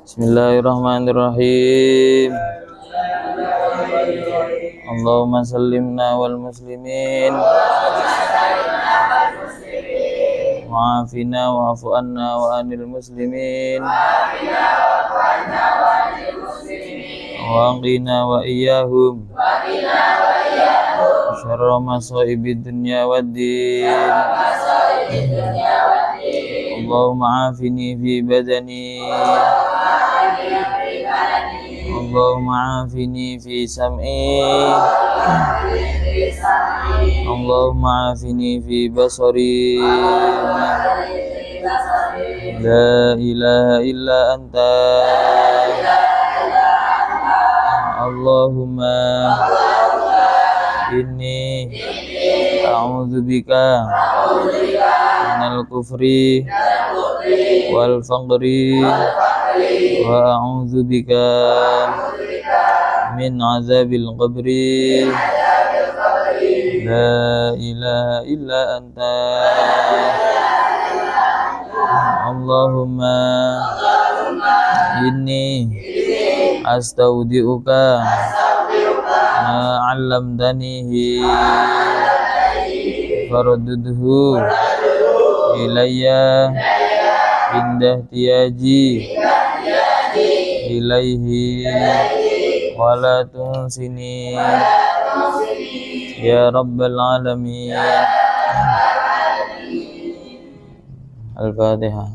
Bismillahirrahmanirrahim. Allahumma sallimna wal muslimin wa'afina wa'afu anna wa anil muslimin waqina wa iyyahum syarra masaibid dunya waddin. Allahumma afini fi badani Allahumma afini fi sam'i Allahumma afini fi basari. La ilaha illa anta Allahumma inni a'udzu bika minal kufri wal faqri wa a'udzu bika min azabil qabri. La ilaha illa anta Allahumma inni astaudiuka ma 'allamtanihi farudduhu ilayya indah tiyaji ilaihi wala tunsini ya rabbal alamin. Al-Fatihah.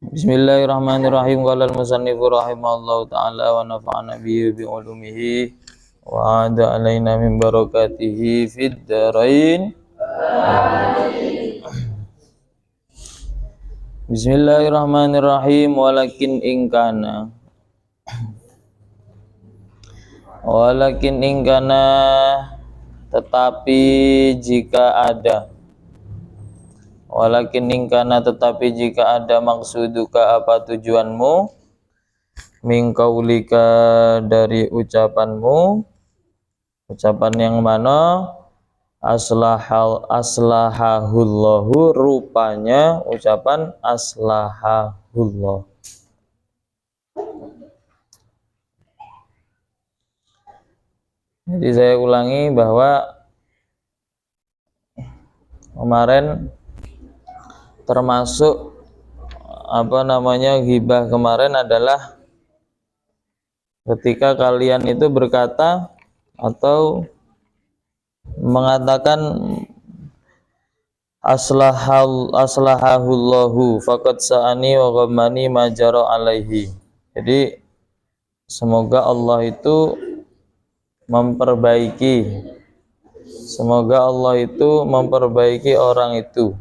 Bismillahirrahmanirrahim. Qala al-musannifu rahimahullahu ta'ala wa nafa'ana bihi bi ulumihi wa ada alaina min barakatihi fid dharain. Bismillahirrahmanirrahim. Walakin ingkana tetapi jika ada maksuduka apa tujuanmu, mingkaulika dari ucapanmu, ucapan yang mana, aslahahullahu rupanya ucapan aslahahullah. Jadi saya ulangi bahwa kemarin termasuk ghibah kemarin adalah ketika kalian itu berkata atau mengatakan aslahahullahu faqad sa'ani wa ghammani ma jara alaihi. Jadi semoga Allah itu memperbaiki orang itu.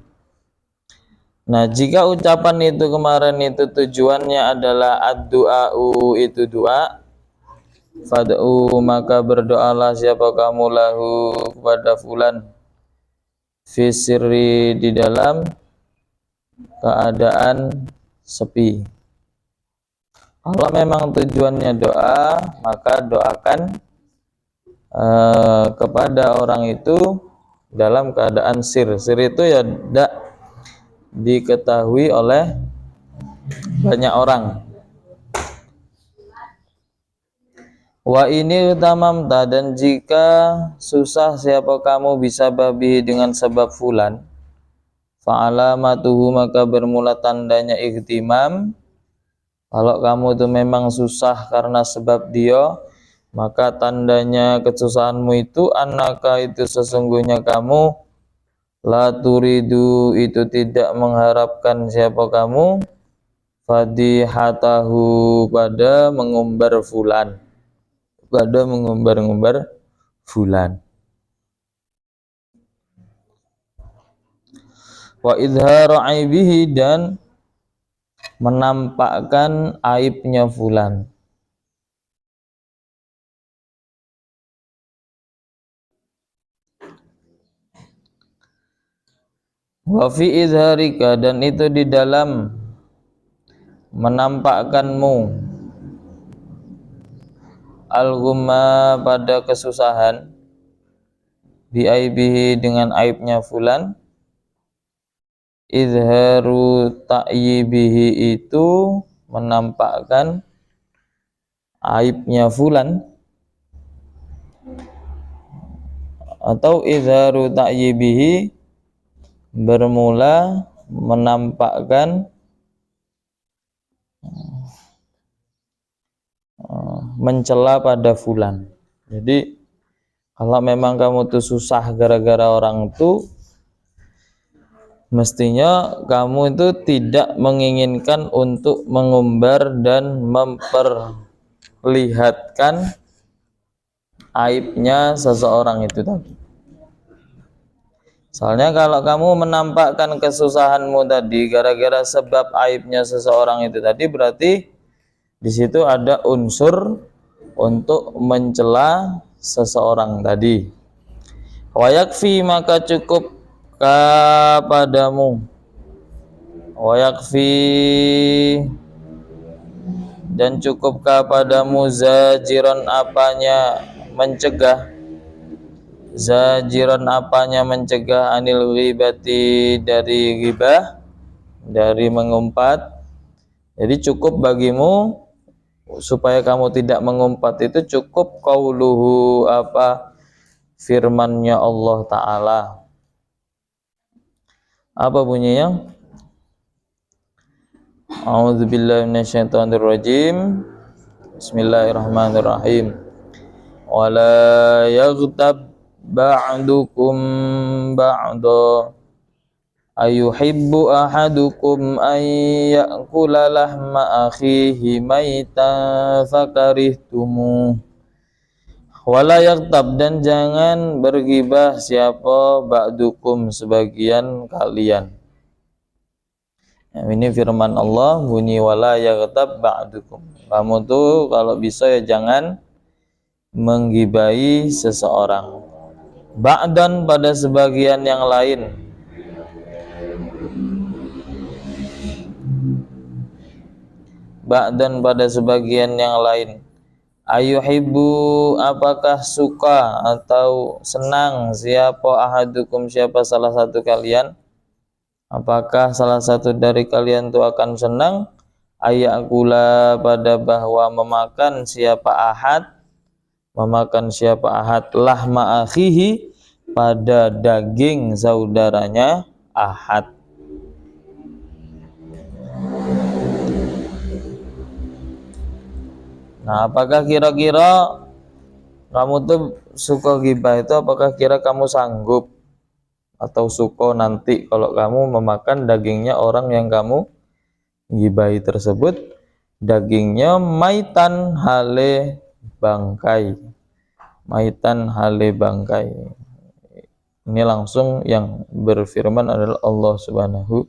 Nah, jika ucapan itu kemarin itu tujuannya adalah ad-du'a'u, itu doa, fad'u, maka berdoalah siapa kamu lahu kepada fulan fi sirri, di dalam keadaan sepi. Kalau memang tujuannya doa, maka doakan kepada orang itu dalam keadaan sir. Sir itu ya tidak diketahui oleh banyak orang. Wa ini utamamta, dan jika susah siapa kamu bisa babi dengan sebab fulan, fa'alamatuhu, maka bermula tandanya ihtimam. Kalau kamu itu memang susah karena sebab dia, maka tandanya kesusahanmu itu annaka, itu sesungguhnya kamu la turidu, itu tidak mengharapkan siapa kamu fadihatahu, pada mengumbar fulan, pada mengumbar-ngumbar fulan. Wa idhara aibihi, dan menampakkan aibnya fulan. Wa fi izharika, dan itu di dalam menampakkanmu, al-ghumma pada kesusahan, biaibihi dengan aibnya fulan, izharu ta'yibihi itu menampakkan aibnya fulan, atau izharu ta'yibihi bermula menampakkan mencela pada fulan. Jadi kalau memang kamu tuh susah gara-gara orang tuh, mestinya kamu itu tidak menginginkan untuk mengumbar dan memperlihatkan aibnya seseorang itu tadi. Soalnya kalau kamu menampakkan kesusahanmu tadi gara-gara sebab aibnya seseorang itu tadi, berarti di situ ada unsur untuk mencela seseorang tadi. Wa yakfi maka cukup kepadamu, wa yakfi dan cukup kepadamu, zajiran apanya mencegah, zajiran apanya mencegah, anil ghibati dari ghibah, dari mengumpat. Jadi cukup bagimu supaya kamu tidak mengumpat itu cukup qauluhu apa firman-Nya Allah Ta'ala. Apa bunyinya? A'udzubillahi minasyaitonirrajim. Bismillahirrahmanirrahim. Wala yaghtab ba'dukum ba'da ayuhibbu ahadukum an ya'kula lahma akhihi maitan fakarihtumu. Wala yaghtab dan jangan bergibah siapa ba'dukum sebagian kalian. Ini firman Allah bunyi wala yaghtab ba'dukum. Kamu tuh kalau bisa ya jangan menggibahi seseorang. Ba'dan pada sebagian yang lain. Ba'dan pada sebagian yang lain. Ayuhibbu apakah suka atau senang siapa ahadukum siapa salah satu kalian, apakah salah satu dari kalian itu akan senang ayakula pada bahwa memakan siapa ahad lahma akhihi pada daging saudaranya ahad. Nah, apakah kira-kira kamu tuh suka ghibah itu, apakah kira kamu sanggup atau suka nanti kalau kamu memakan dagingnya orang yang kamu ghibahi tersebut, dagingnya maitan hale bangkai. Maitan hale bangkai. Ini langsung yang berfirman adalah Allah Subhanahu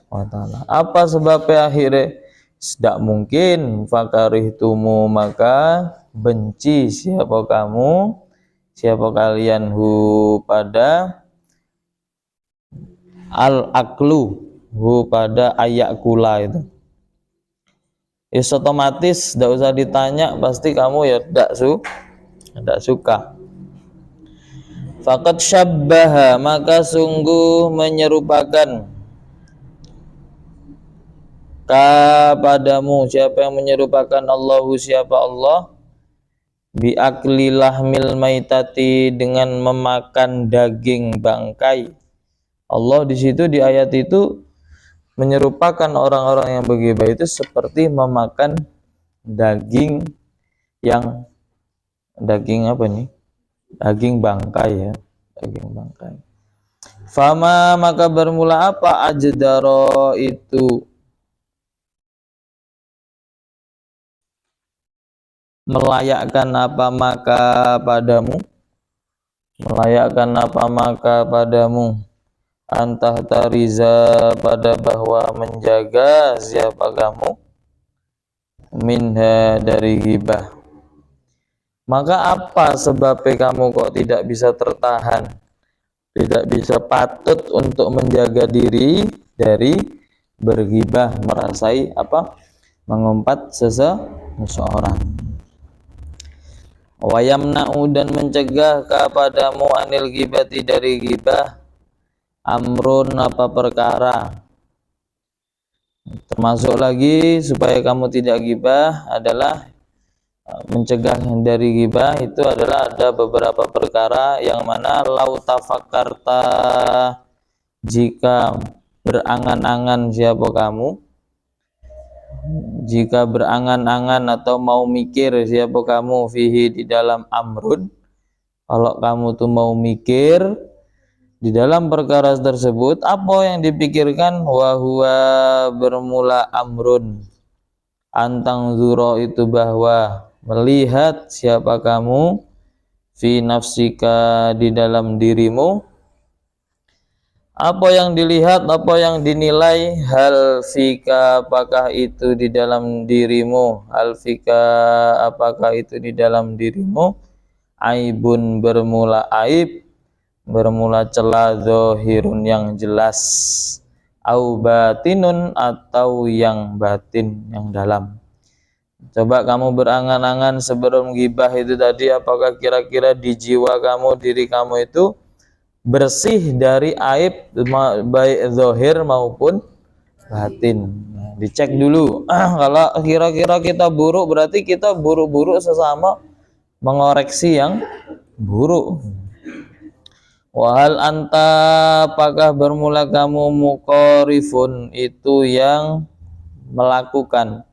wa ta'ala. Apa sebabnya akhirnya? Tidak mungkin fakarihtumu maka benci siapa kamu, siapa kalian pada al-aklu pada ayakula itu. Otomatis tidak usah ditanya, pasti kamu ya tidak suka. Faqad syabbaha maka sungguh menyerupakan kepadamu siapa yang menyerupakan Allahu siapa Allah biakli lahmil maitati dengan memakan daging bangkai. Allah di situ di ayat itu menyerupakan orang-orang yang berghibah itu seperti memakan daging yang daging apa nih? Daging bangkai ya, daging bangkai. Fama maka bermula apa ajdaro itu melayakkan apa maka padamu antah tariza pada bahwa menjaga siapa kamu minha dari ghibah. Maka apa sebabnya kamu kok tidak bisa tertahan, tidak bisa patut untuk menjaga diri dari berghibah, merasai apa mengumpat seseorang. wa yamna'u dan mencegah kepadamu anil ghibati dari ghibah, amrun apa perkara. Termasuk lagi supaya kamu tidak ghibah adalah mencegah dari ghibah itu adalah ada beberapa perkara yang mana lau tafakkarta, jika berangan-angan siapa kamu, jika berangan-angan atau mau mikir siapa kamu fihi di dalam amrun, kalau kamu tuh mau mikir di dalam perkara tersebut, apa yang dipikirkan? Wahwa bermula amrun, antang zuro itu bahwa melihat siapa kamu fi nafsika di dalam dirimu, apa yang dilihat, apa yang dinilai, hal fika apakah itu di dalam dirimu, hal fika apakah itu di dalam dirimu, aibun bermula aib, bermula celah, zohirun yang jelas, au batinun atau yang batin, yang dalam. Coba kamu berangan-angan sebelum ghibah itu tadi, apakah kira-kira di jiwa kamu, diri kamu itu bersih dari aib baik zahir maupun batin. Nah, dicek dulu. Kalau kira-kira kita buruk, berarti kita buruk-buruk sesama mengoreksi yang buruk. Wahal anta apakah bermula kamu mukorifun itu yang melakukan,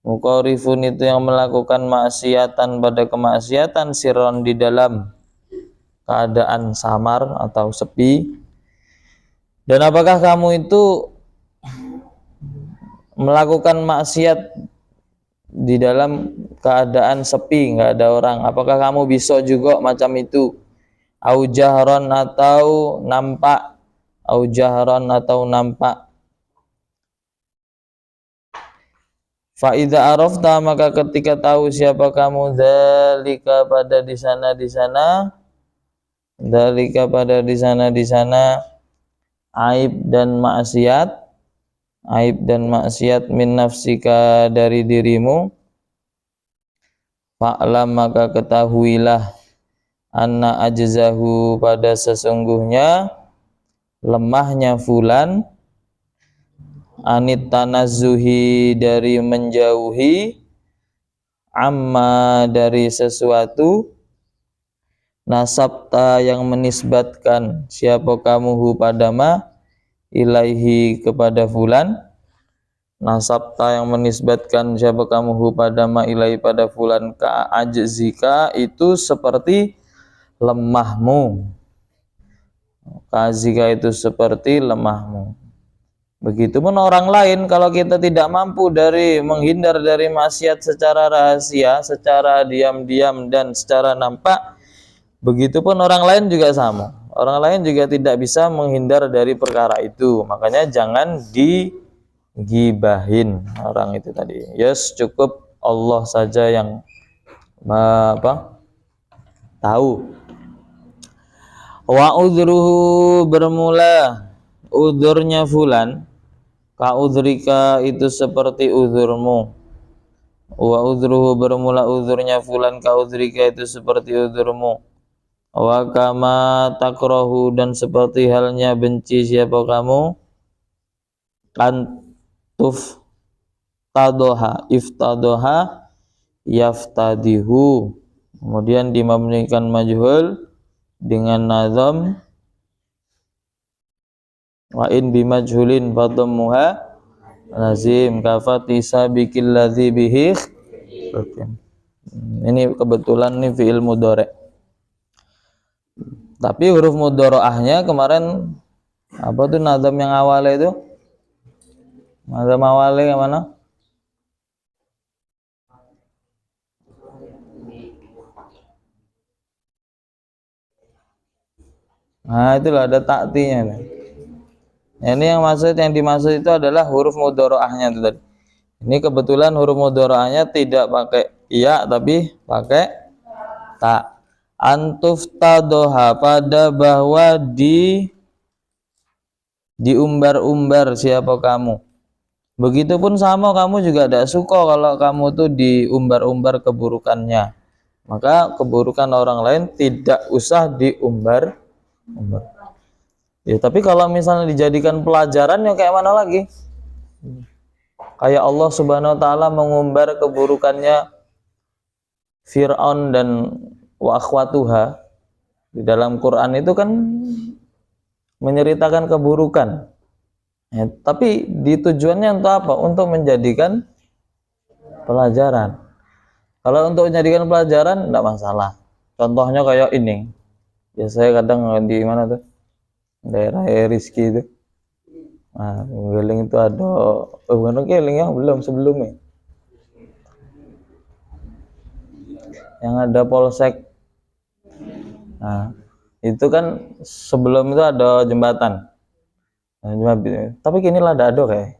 mukorifun itu yang melakukan maksiatan pada kemaksiatan, sirron di dalam keadaan samar atau sepi. Dan apakah kamu itu melakukan maksiat di dalam keadaan sepi, nggak ada orang? Apakah kamu bisa juga macam itu? Au jahron atau nampak, au jahron atau nampak. Fa idza arafta maka ketika tahu siapa kamu, dzalika pada di sana dzalika pada di sana aib dan maksiat min nafsika dari dirimu, fa'lam maka ketahuilah anna ajzahu pada sesungguhnya lemahnya fulan, anit tanazzuhi dari menjauhi, amma dari sesuatu, nasabta yang menisbatkan siapa kamu hu padama, ilaihi kepada fulan, nasabta yang menisbatkan siapa kamu hu padama ilaihi pada fulan, ka ajzika itu seperti lemahmu, kazika itu seperti lemahmu. Begitupun orang lain, kalau kita tidak mampu dari menghindar dari maksiat secara rahasia, secara diam-diam dan secara nampak, begitupun orang lain juga sama. Orang lain juga tidak bisa menghindar dari perkara itu. Makanya jangan digibahin orang itu tadi. Yes, cukup Allah saja yang tahu. Wa udhruhu bermula udhurnya fulan, ka udhrika itu seperti udhurmu. Wa udhruhu bermula udhurnya fulan, ka udhrika itu seperti udhurmu. Wa kama takrahu dan seperti halnya benci siapa kamu, antuf tadoha, iftadoha yaftadihu, kemudian dimabnikan majhul dengan nazam wa in bimajhulin fadhammuha lazim kafati sabiqil ladzi bihi. Ini kebetulan nih fi'il mudhari'. Tapi huruf mudhari'ahnya kemarin apa tuh nazam yang awalnya itu? Nazam awalnya yang mana? Nah, itulah ada taktinya. Ini yang dimaksud itu adalah huruf mudhari'ahnya itu tadi. Ini kebetulan huruf mudhari'ahnya tidak pakai iya tapi pakai ta. Antuftadoha pada bahwa diumbar-umbar siapa kamu. Begitupun sama, kamu juga tidak suka kalau kamu tuh diumbar-umbar keburukannya. maka keburukan orang lain tidak usah diumbar. Ya, tapi kalau misalnya dijadikan pelajaran ya kayak mana lagi? Kayak Allah Subhanahu wa taala mengumbar keburukannya Fir'aun dan wa akhwatuha. Di dalam Quran itu kan menceritakan keburukan. Ya, tapi tujuannya untuk apa? Untuk menjadikan pelajaran. Kalau untuk menjadikan pelajaran enggak masalah. Contohnya kayak ini. Ya saya kadang di mana tuh? Daerah Rizki itu. Nah, Geling itu ada, bukan Geling ya, belum sebelumnya. Yang ada polsek. Nah, itu kan sebelum itu ada jembatan. Nah, tapi kini lah ada kayak.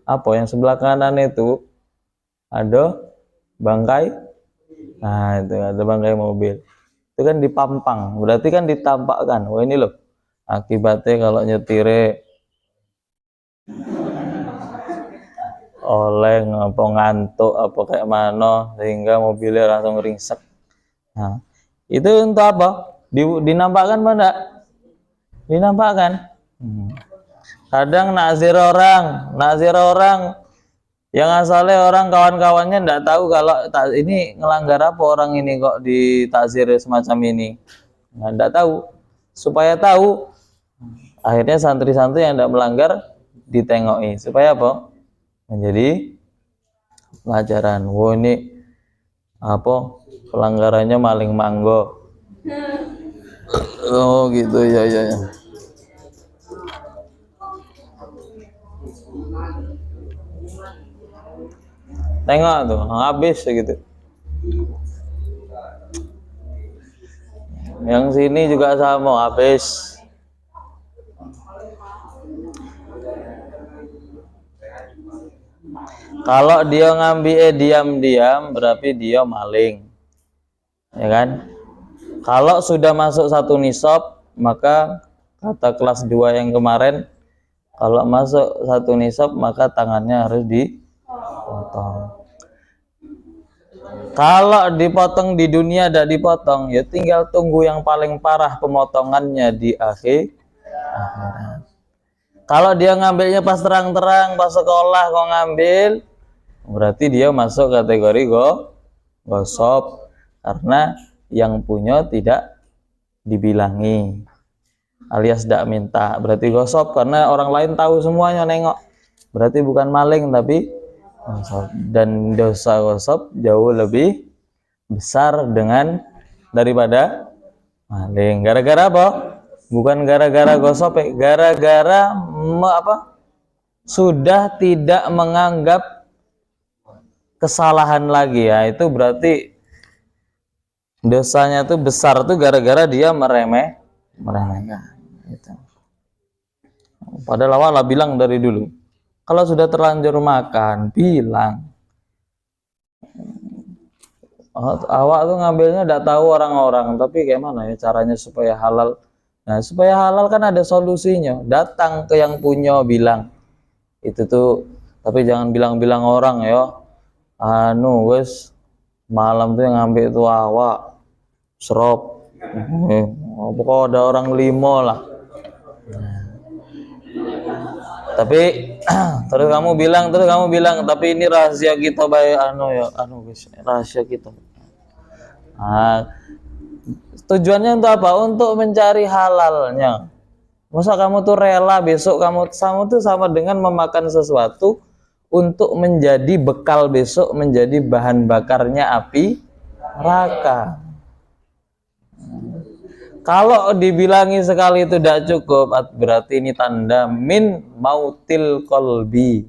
Apa yang sebelah kanan itu ada bangkai. Nah, itu ada bangkai mobil. Itu kan dipampang, berarti kan ditampakkan. Wah ini loh, akibatnya kalau nyetire oleh apa ngantuk apa kayak mana sehingga mobilnya langsung ringsek. Nah, itu untuk apa? Dinampakkan mana? Dinampakkan. Kadang nakzir orang yang asalnya orang kawan-kawannya nggak tahu kalau ini ngelanggar apa orang ini kok ditakzir semacam ini. Nah, nggak tahu. Supaya tahu, akhirnya santri-santri yang tidak melanggar ditengoki. Supaya apa? Menjadi pelajaran. Wow ini apa pelanggarannya maling manggo. Oh gitu ya. Tengok tuh habis gitu. Yang sini juga sama habis. Kalau dia ngambil diam-diam berarti dia maling, ya kan? Kalau sudah masuk satu nisab, maka kata kelas 2 yang kemarin, kalau masuk satu nisab maka tangannya harus dipotong. Kalau dipotong di dunia tidak dipotong, ya tinggal tunggu yang paling parah pemotongannya di akhirat. Kalau dia ngambilnya pas terang-terang, pas sekolah kok ngambil, berarti dia masuk kategori gosop karena yang punya tidak dibilangi alias tidak minta, berarti gosop karena orang lain tahu semuanya nengok, berarti bukan maling tapi gosop. Dan dosa gosop jauh lebih besar daripada maling. Gara-gara apa? Bukan gara-gara gosop, gara-gara sudah tidak menganggap kesalahan lagi, ya itu berarti dosanya tuh besar tuh gara-gara dia meremehkan gitu. Padahal awal bilang dari dulu, kalau sudah terlanjur makan bilang. Awak tuh ngambilnya tidak tahu orang-orang, tapi kayak mana ya caranya supaya halal. Nah, supaya halal kan ada solusinya. Datang ke yang punya bilang. Itu tuh, tapi jangan bilang-bilang orang ya. Wes malam tuh yang ngambil itu awak serop. Pokoknya ada orang 5 lah. Tapi terus kamu bilang, tapi ini rahasia kita guys, rahasia kita. Tujuannya untuk apa? Untuk mencari halalnya. Masa kamu tuh rela besok kamu tuh sama dengan memakan sesuatu untuk menjadi bekal besok, menjadi bahan bakarnya api neraka. Kalau dibilangi sekali itu tidak cukup, berarti ini tanda min mautil qalbi.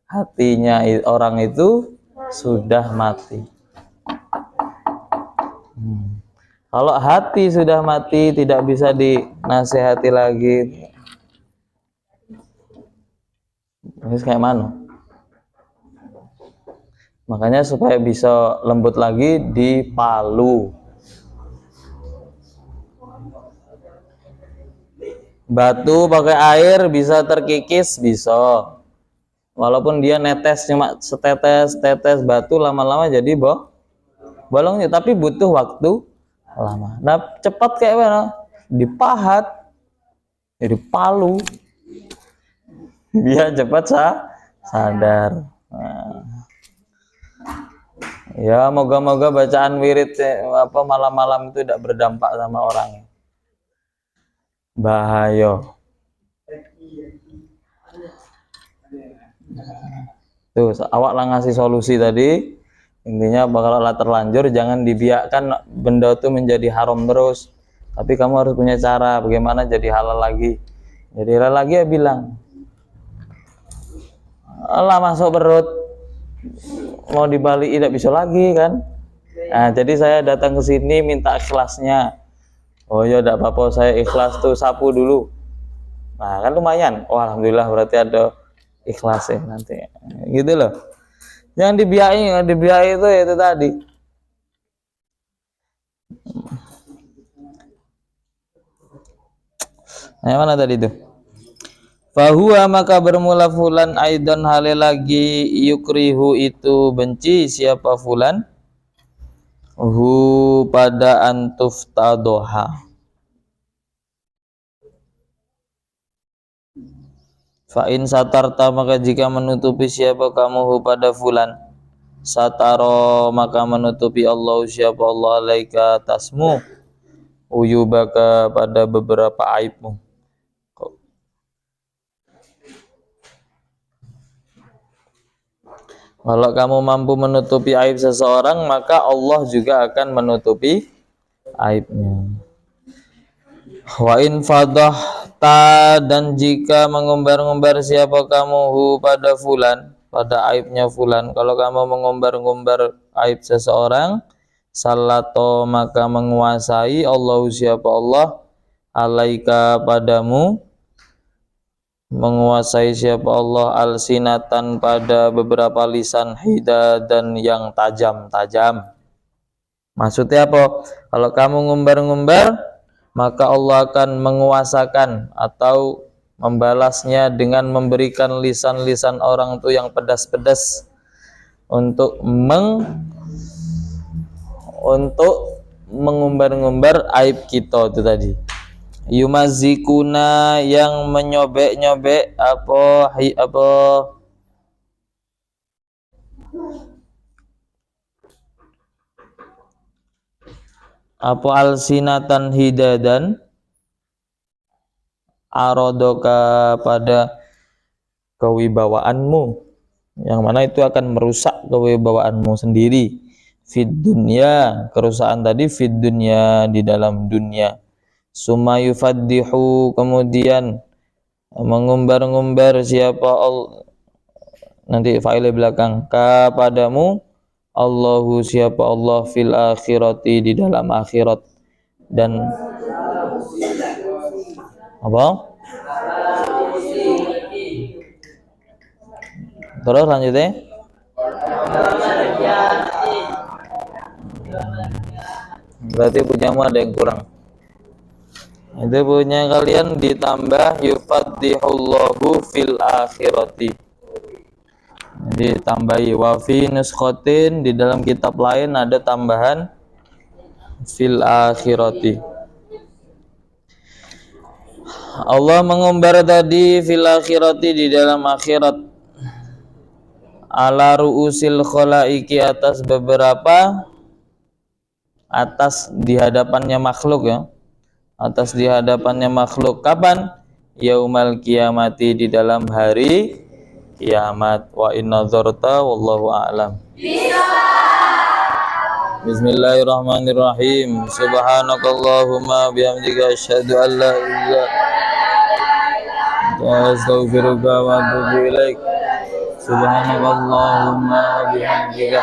Hatinya orang itu sudah mati. Kalau hati sudah mati, tidak bisa dinasehati lagi. Ini kayak mana? Makanya supaya bisa lembut lagi dipalu. Batu pakai air bisa terkikis, bisa. Walaupun dia netes cuma setetes batu, lama-lama jadi bolongnya, tapi butuh waktu lama. Nah, cepat kayak mana? Dipahat, jadi palu, biar cepat sadar. Nah, ya moga-moga bacaan wirid malam-malam itu tidak berdampak sama orangnya. Bahaya. Tuh, awak lah ngasih solusi tadi. Intinya bakal terlanjur, jangan dibiarkan benda itu menjadi haram terus. Tapi kamu harus punya cara bagaimana jadi halal lagi. Jadi halal lagi ya bilang, Allah masuk perut, mau dibalik tidak bisa lagi kan. Nah, jadi saya datang ke sini minta ikhlasnya. Oh ya tidak apa-apa, saya ikhlas tuh, sapu dulu. Nah kan lumayan. Oh alhamdulillah, berarti ada ikhlasnya nanti. Gitu loh. Yang dibiayai itu tadi. Nah, mana tadi itu? Fahuwa, maka bermula fulan aidan hale lagi yukrihu itu benci siapa fulan hu pada antuftadoha. Fa'in satarta, maka jika menutupi siapa kamu hu pada fulan, sataro, maka menutupi Allah siapa Allah alaika tasmu uyubaka pada beberapa aibmu. Kalau kamu mampu menutupi aib seseorang, maka Allah juga akan menutupi aibnya. Wa in fadahta, dan jika mengumbar-ngumbar siapa kamu hu pada fulan, pada aibnya fulan. Kalau kamu mengumbar-ngumbar aib seseorang, salato, maka menguasai Allah siapa Allah alaika padamu, menguasai siapa Allah alsinatan pada beberapa lisan hida dan yang tajam-tajam. Maksudnya apa? Kalau kamu ngumbar-ngumbar, maka Allah akan menguasakan atau membalasnya dengan memberikan lisan-lisan orang itu yang pedas-pedas untuk mengumbar-ngumbar aib kita itu tadi. Yumazikuna, yang menyobek-nyobek apa alsinatan hidadan arodoka pada kewibawaanmu, yang mana itu akan merusak kewibawaanmu sendiri. Fid dunya, kerusakan tadi fid dunya, di dalam dunia. Summa yufaddihu, kemudian mengumbar-ngumbar siapa Allah, nanti fa'il belakang kepadamu Allahu siapa Allah fil akhirati, di dalam akhirat. Dan apa? Terus lanjutnya. Berarti punyamu ada yang kurang. Itu punya kalian ditambah yufaddihullahu fil akhirati. Jadi tambahi wa fi nuskhatin, di dalam kitab lain ada tambahan fil akhirati. Allah mengumbar tadi fil akhirati, di dalam akhirat. Ala ru'usil khalaiki, atas beberapa, atas di hadapannya makhluk ya. Atas di hadapannya makhluk. Kapan? Yaumal kiamati, di dalam hari kiamat. Wa inna dzarta wallahu a'lam. Bismillahirrahmanirrahim. Subhanakallahumma bihamdika asyhadu an la ilaha illa anta astaghfiruka wa atubu ilaik. Subhanakallahumma bihamdika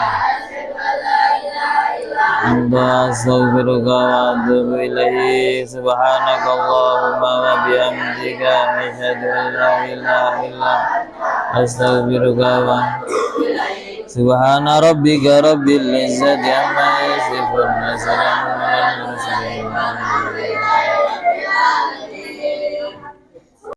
anta astaghfiruka wa atubu ilaik. Subhanakallahumma wa bihamdika asyhadu an la ilaha illa anta astaghfiruka wa subhana rabbika rabbil izzati amma yasifun wa salamun